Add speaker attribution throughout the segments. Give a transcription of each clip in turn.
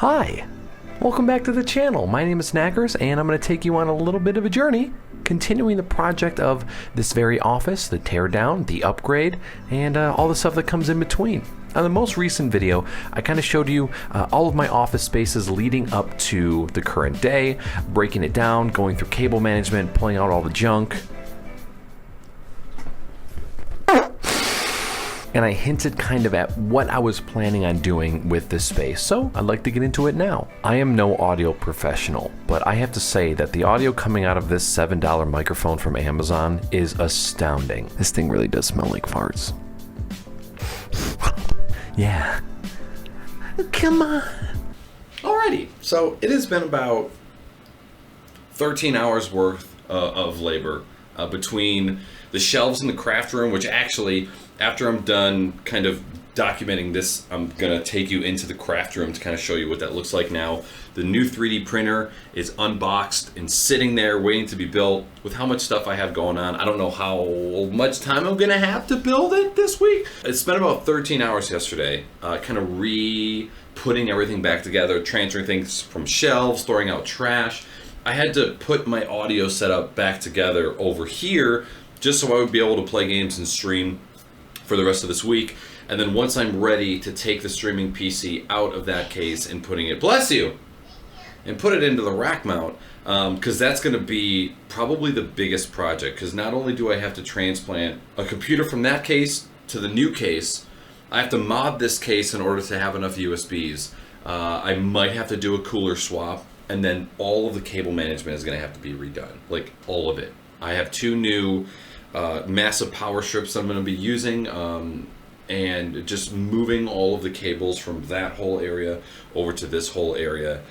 Speaker 1: Hi, welcome back to the channel. My name is Snackers, and I'm going to take you on a little bit of a journey, continuing the project of this very office, the teardown, the upgrade, and all the stuff that comes in between. On the most recent video, I kind of showed you all of my office spaces leading up to the current day, breaking it down, going through cable management, pulling out all the junk. And I hinted kind of at what I was planning on doing with this space, so I'd like to get into it now. I am no audio professional, but I have to say that the audio coming out of this $7 microphone from Amazon is astounding. This thing really does smell like farts. Yeah. Come on.
Speaker 2: Alrighty, so it has been about 13 hours worth of labor between the shelves in the craft room, which actually, after I'm done kind of documenting this, I'm gonna take you into the craft room to kind of show you what that looks like now. The new 3D printer is unboxed and sitting there waiting to be built. With how much stuff I have going on, I don't know how much time I'm gonna have to build it this week. I spent about 13 hours yesterday kind of putting everything back together, transferring things from shelves, throwing out trash. I had to put my audio setup back together over here just so I would be able to play games and stream for the rest of this week. And then once I'm ready to take the streaming PC out of that case and putting it, bless you, and put it into the rack mount, because that's going to be probably the biggest project, because not only do I have to transplant a computer from that case to the new case, I have to mod this case in order to have enough USBs. I might have to do a cooler swap, and then all of the cable management is going to have to be redone, like all of it. I have two new massive power strips that I'm going to be using, and just moving all of the cables from that whole area over to this whole area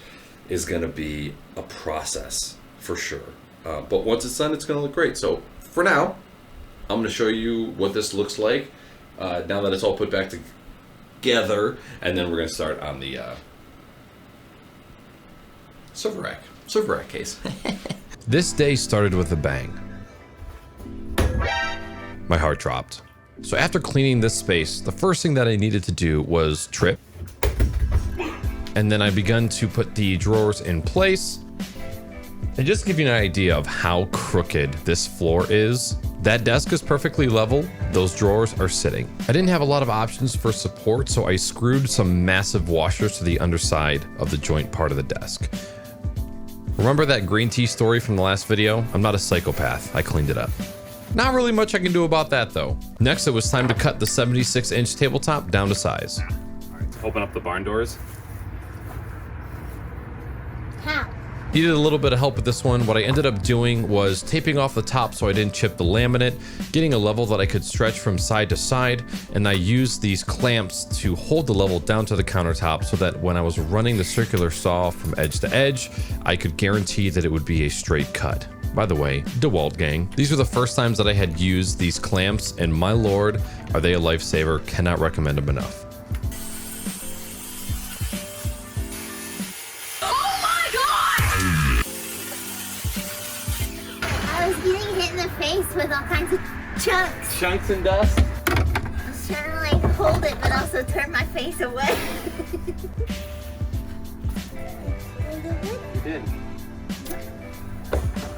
Speaker 2: is going to be a process for sure. But once it's done, it's going to look great. So for now, I'm going to show you what this looks like now that it's all put back together, and then we're going to start on the server rack case.
Speaker 3: This day started with a bang. My heart dropped. So after cleaning this space, the first thing that I needed to do was trip. And then I begun to put the drawers in place. And just to give you an idea of how crooked this floor is, that desk is perfectly level, those drawers are sitting. I didn't have a lot of options for support, so I screwed some massive washers to the underside of the joint part of the desk. Remember that green tea story from the last video? I'm not a psychopath, I cleaned it up. Not really much I can do about that though. Next, it was time to cut the 76-inch tabletop down to size.
Speaker 2: All right, open up the barn doors.
Speaker 4: How?
Speaker 3: Needed a little bit of help with this one. What I ended up doing was taping off the top so I didn't chip the laminate, getting a level that I could stretch from side to side, and I used these clamps to hold the level down to the countertop so that when I was running the circular saw from edge to edge, I could guarantee that it would be a straight cut. By the way, DeWalt gang, these were the first times that I had used these clamps, and my lord, are they a lifesaver. Cannot recommend them enough.
Speaker 4: Oh my god! I was getting hit in the face with all kinds of chunks.
Speaker 2: Chunks and dust.
Speaker 4: I was trying to like hold it, but also turn my face away.
Speaker 2: You did.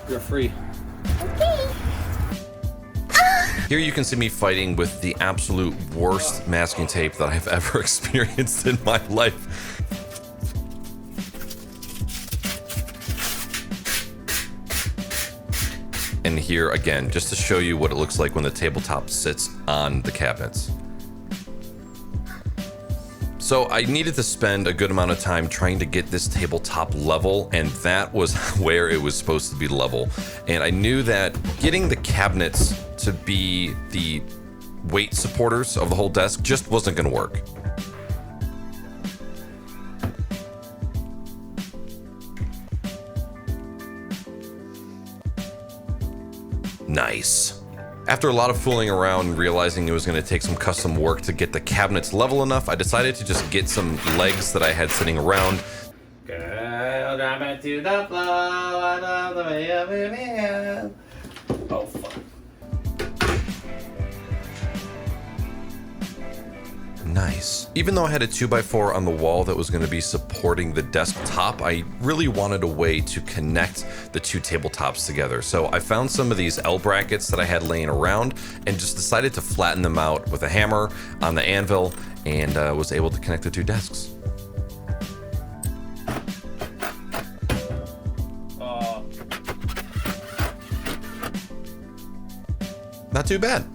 Speaker 2: You're free.
Speaker 4: Okay.
Speaker 3: Here you can see me fighting with the absolute worst masking tape that I've ever experienced in my life. And here again, just to show you what it looks like when the tabletop sits on the cabinets. So I needed to spend a good amount of time trying to get this tabletop level, and that was where it was supposed to be level. And I knew that getting the cabinets to be the weight supporters of the whole desk just wasn't gonna work. Nice. After a lot of fooling around and realizing it was going to take some custom work to get the cabinets level enough, I decided to just get some legs that I had sitting around.
Speaker 2: Girl, drop it to the floor, I love the way you move it. Oh, fuck.
Speaker 3: nice. Even though I had a 2x4 on the wall that was going to be supporting the desktop, I really wanted a way to connect the two tabletops together. So I found some of these L brackets that I had laying around and just decided to flatten them out with a hammer on the anvil, and was able to connect the two desks. Not too bad.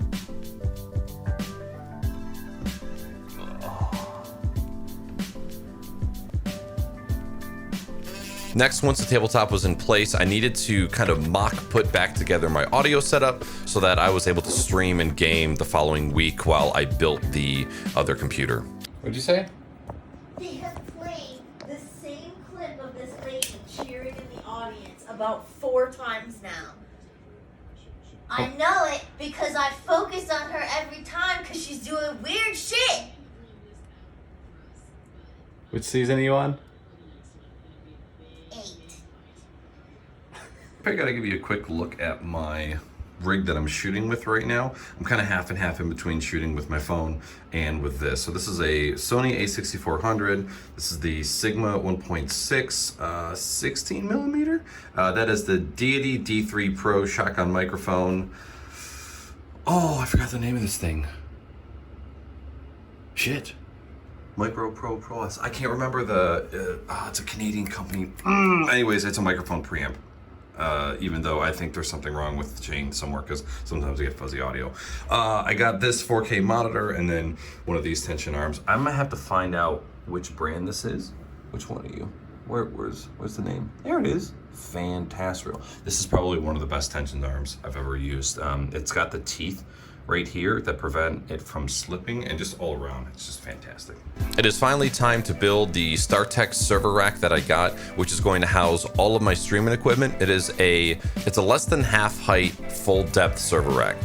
Speaker 3: Next, once the tabletop was in place, I needed to kind of put back together my audio setup so that I was able to stream and game the following week while I built the other computer.
Speaker 2: What'd you say?
Speaker 4: They have played the same clip of this lady cheering in the audience about 4 times now. I know it because I focus on her every time because she's doing weird shit.
Speaker 2: Which season are you on?
Speaker 4: 8.
Speaker 2: I gotta give you a quick look at my rig that I'm shooting with right now. I'm kind of half and half in between shooting with my phone and with this. So this is a Sony a6400. This is the Sigma 1.6 16 millimeter. That is the Deity D3 Pro shotgun microphone. Oh, I forgot the name of this thing. Shit. Micro Pro Pro. I can't remember the. It's a Canadian company. Anyways, it's a microphone preamp. Even though I think there's something wrong with the chain somewhere because sometimes I get fuzzy audio. I got this 4K monitor and then one of these tension arms. I'm gonna have to find out which brand this is. Which one are you? Where's the name? There it is. Fantastic. This is probably one of the best tension arms I've ever used. It's got the teeth right here that prevent it from slipping, and just all around it's just fantastic.
Speaker 3: It is finally time to build the StarTech server rack that I got, which is going to house all of my streaming equipment. It's a less than half height, full depth server rack.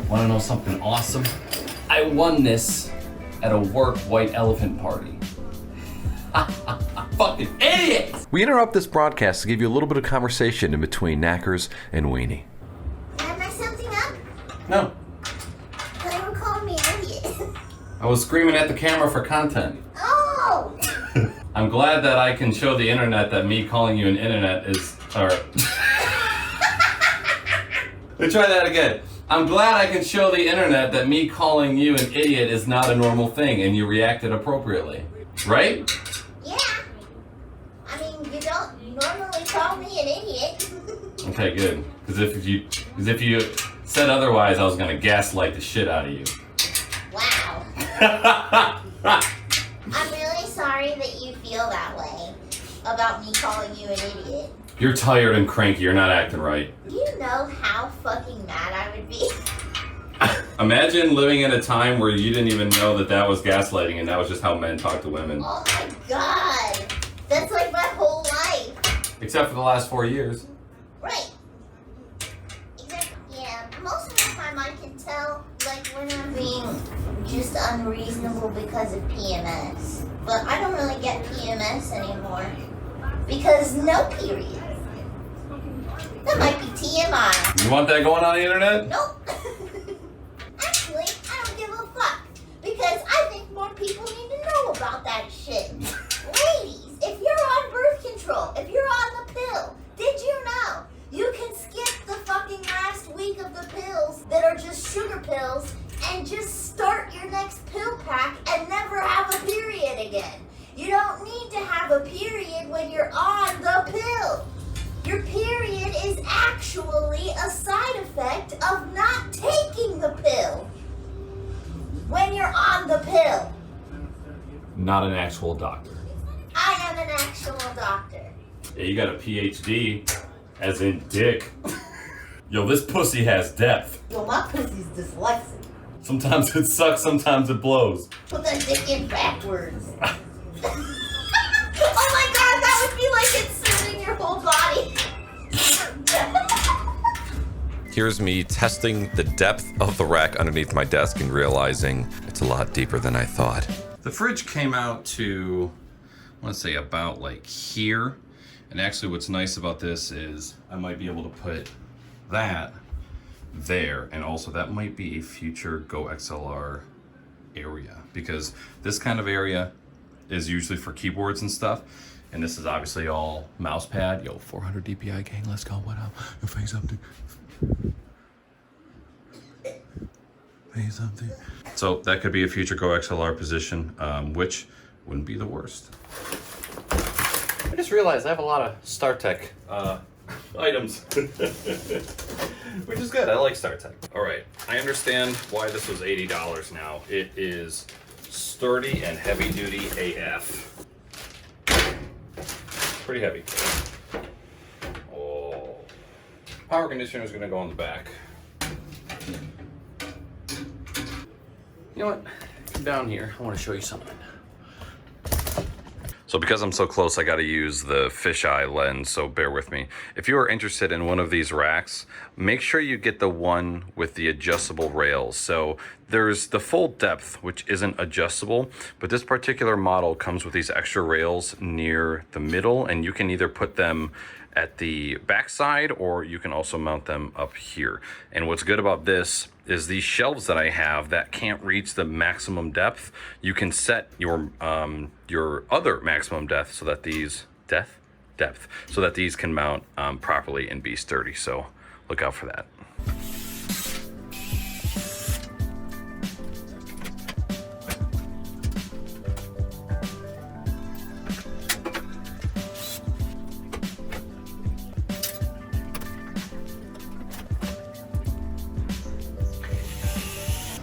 Speaker 5: Want to know something awesome? I won this at a work white elephant party. Fucking idiot!
Speaker 1: We interrupt this broadcast to give you a little bit of conversation in between Knackers and Weenie.
Speaker 4: Did I mess something up?
Speaker 5: No,
Speaker 4: They were calling me an idiot.
Speaker 5: I was screaming at the camera for content.
Speaker 4: Oh!
Speaker 5: I'm glad that I can show the internet that me calling you an internet is... Let's try that again. I'm glad I can show the internet that me calling you an idiot is not a normal thing and you reacted appropriately. Right?
Speaker 4: Yeah. I mean, you don't normally call me an idiot.
Speaker 5: Okay, good. Because if you said otherwise, I was gonna gaslight the shit out of you.
Speaker 4: Wow. I'm really sorry that you feel that way about me calling you an idiot.
Speaker 5: You're tired and cranky. You're not acting right.
Speaker 4: Do you know how fucking mad I would be?
Speaker 5: Imagine living in a time where you didn't even know that was gaslighting and that was just how men talk to women.
Speaker 4: Oh my god. That's like my whole life.
Speaker 5: Except for the last 4 years.
Speaker 4: Right. Exactly. Yeah, most of the time I can tell, like, when I'm being just unreasonable because of PMS. But I don't really get PMS anymore. Because no period. That might be TMI.
Speaker 5: You want that going on the internet?
Speaker 4: Nope. Actually, I don't give a fuck. Because I think more people need to know about that shit. Ladies, if you're on birth control, if you're on the pill, did you know you can skip the fucking last week of the pills that are just sugar pills and just start your next pill pack and never have a period again? You don't need to have a period when you're on the pill. Your period is actually a side effect of not taking the pill when you're on the pill.
Speaker 5: Not an actual doctor.
Speaker 4: I am an actual doctor.
Speaker 5: Yeah, you got a PhD, as in dick. Yo, this pussy has depth.
Speaker 4: Yo, my pussy's dyslexic.
Speaker 5: Sometimes it sucks, sometimes it blows.
Speaker 4: Put that dick in backwards. Oh my god, that would be like inserting your whole body.
Speaker 3: Here's me testing the depth of the rack underneath my desk and realizing it's a lot deeper than I thought.
Speaker 2: The fridge came out to, I want to say about like here, And actually what's nice about this is I might be able to put that there, and also that might be a future Go XLR area, because this kind of area is usually for keyboards and stuff, and this is obviously all mouse pad. Yo, 400 DPI gang, let's go. What up? Your face up, dude. Face up, dude. So that could be a future Go XLR position, which wouldn't be the worst.
Speaker 1: I just realized I have a lot of StarTech items. Which is good, I like StarTech.
Speaker 2: All right, I understand why this was $80 now. It is sturdy and heavy duty AF. Pretty heavy. Oh. Power conditioner is gonna go on the back.
Speaker 1: You know what? Come down here, I want to show you something.
Speaker 2: So because I'm so close, I gotta use the fisheye lens, so bear with me. If you are interested in one of these racks, make sure you get the one with the adjustable rails. So there's the full depth, which isn't adjustable, but this particular model comes with these extra rails near the middle, and you can either put them at the backside or you can also mount them up here. And what's good about this is these shelves that I have that can't reach the maximum depth, you can set your other maximum depth so that these depth so that these can mount properly and be sturdy. So look out for that.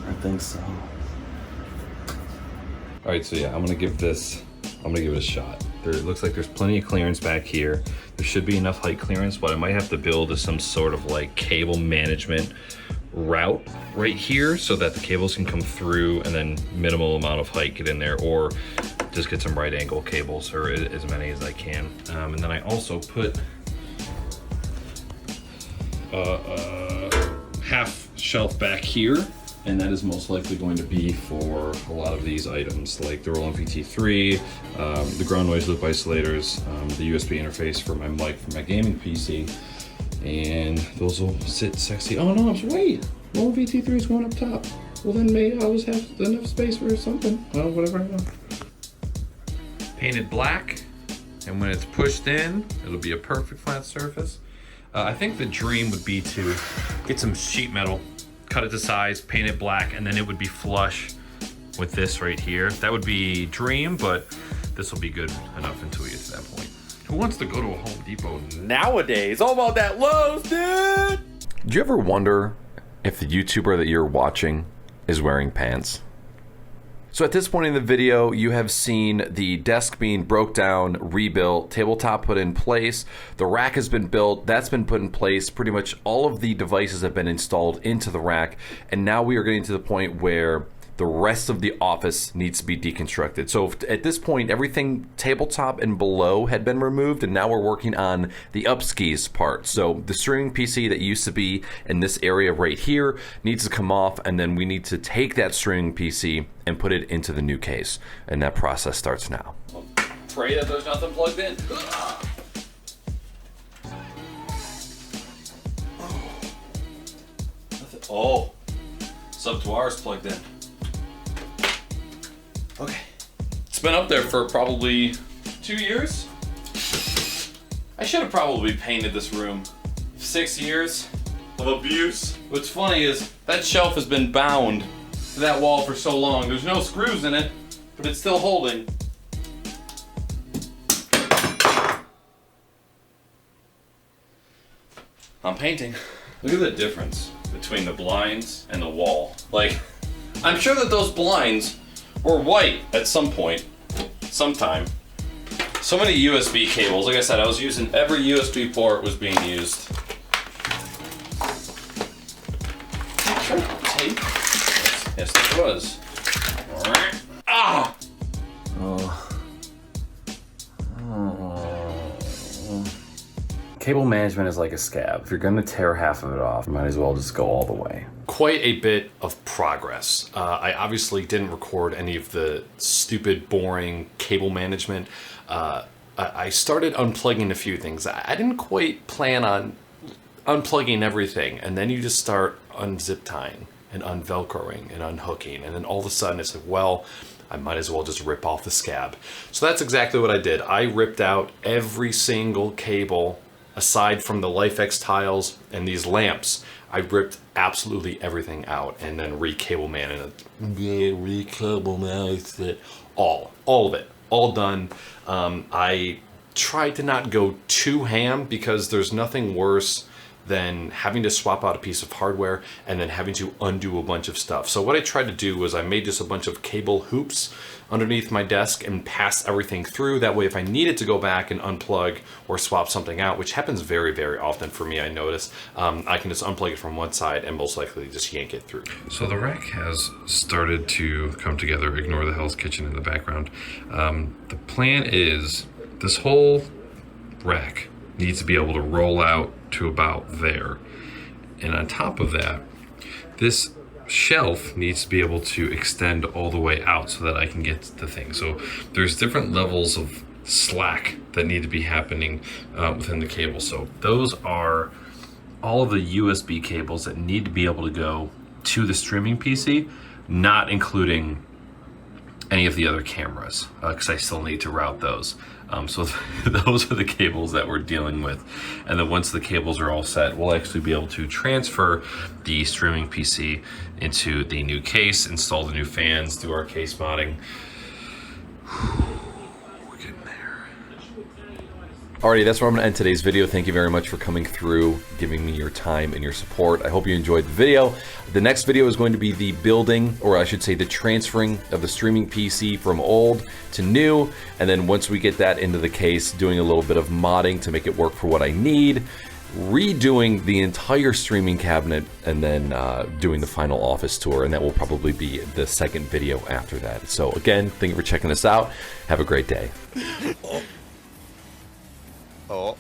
Speaker 5: I think so.
Speaker 2: All right, so yeah, I'm gonna give it a shot. It looks like there's plenty of clearance back here. There should be enough height clearance, but I might have to build some sort of like cable management route right here so that the cables can come through and then minimal amount of height get in there, or just get some right angle cables, or as many as I can. And then I also put half shelf back here, and that is most likely going to be for a lot of these items, like the Roland VT3, the ground noise loop isolators, the USB interface for my mic for my gaming PC, and those will sit sexy. Oh no, wait, Roland VT3 is going up top. Well then maybe I always have enough space for something. Well, whatever I know. Painted black, and when it's pushed in, it'll be a perfect flat surface. I think the dream would be to get some sheet metal, cut it to size, paint it black, and then it would be flush with this right here. That would be dream, but this will be good enough until we get to that point. Who wants to go to a Home Depot
Speaker 1: Nowadays, all about that Lowe's, dude!
Speaker 6: Do you ever wonder if the YouTuber that you're watching is wearing pants? So at this point in the video, you have seen the desk being broke down, rebuilt, tabletop put in place, the rack has been built, that's been put in place, pretty much all of the devices have been installed into the rack, and now we are getting to the point where the rest of the office needs to be deconstructed. So at this point, everything tabletop and below had been removed, and now we're working on the upskis part. So the streaming PC that used to be in this area right here needs to come off, and then we need to take that streaming PC and put it into the new case. And that process starts now.
Speaker 2: Pray that there's nothing plugged in. Oh, sub 2R's plugged in. Okay. It's been up there for probably 2 years. I should have probably painted this room. 6 years of abuse. What's funny is that shelf has been bound to that wall for so long. There's no screws in it, but it's still holding. I'm painting. Look at the difference between the blinds and the wall. Like, I'm sure that those blinds were white at some point, sometime. So many USB cables. Like I said, I was using every USB port was being used. Tape? Yes, there was. Ah!
Speaker 5: Cable management is like a scab. If you're gonna tear half of it off, you might as well just go all the way.
Speaker 1: Quite a bit of progress. I obviously didn't record any of the stupid, boring cable management. I started unplugging a few things. I didn't quite plan on unplugging everything, and then you just start unzip tying and unvelcroing and unhooking, and then all of a sudden it's like, well, I might as well just rip off the scab. So that's exactly what I did. I ripped out every single cable aside from the LifeX tiles and these lamps. I ripped absolutely everything out and then re-cable man all of it, all done. I tried to not go too ham because there's nothing worse than having to swap out a piece of hardware and then having to undo a bunch of stuff. So what I tried to do was I made just a bunch of cable hoops underneath my desk and pass everything through. That way, if I needed to go back and unplug or swap something out, which happens very, very often for me, I notice, I can just unplug it from one side and most likely just yank it through.
Speaker 3: So the rack has started to come together. Ignore the Hell's Kitchen in the background. The plan is this whole rack needs to be able to roll out to about there. And on top of that, this shelf needs to be able to extend all the way out so that I can get the thing. So there's different levels of slack that need to be happening within the cable. So those are all of the USB cables that need to be able to go to the streaming PC, not including any of the other cameras, because I still need to route those. So those are the cables that we're dealing with. And then once the cables are all set, we'll actually be able to transfer the streaming PC into the new case, install the new fans, do our case modding. We're getting there.
Speaker 6: Alrighty, that's where I'm going to end today's video. Thank you very much for coming through, giving me your time and your support. I hope you enjoyed the video. The next video is going to be the building, or I should say the transferring of the streaming PC from old to new. And then once we get that into the case, doing a little bit of modding to make it work for what I need, redoing the entire streaming cabinet, and then doing the final office tour. And that will probably be the second video after that. So again, thank you for checking this out. Have a great day.
Speaker 7: Oh.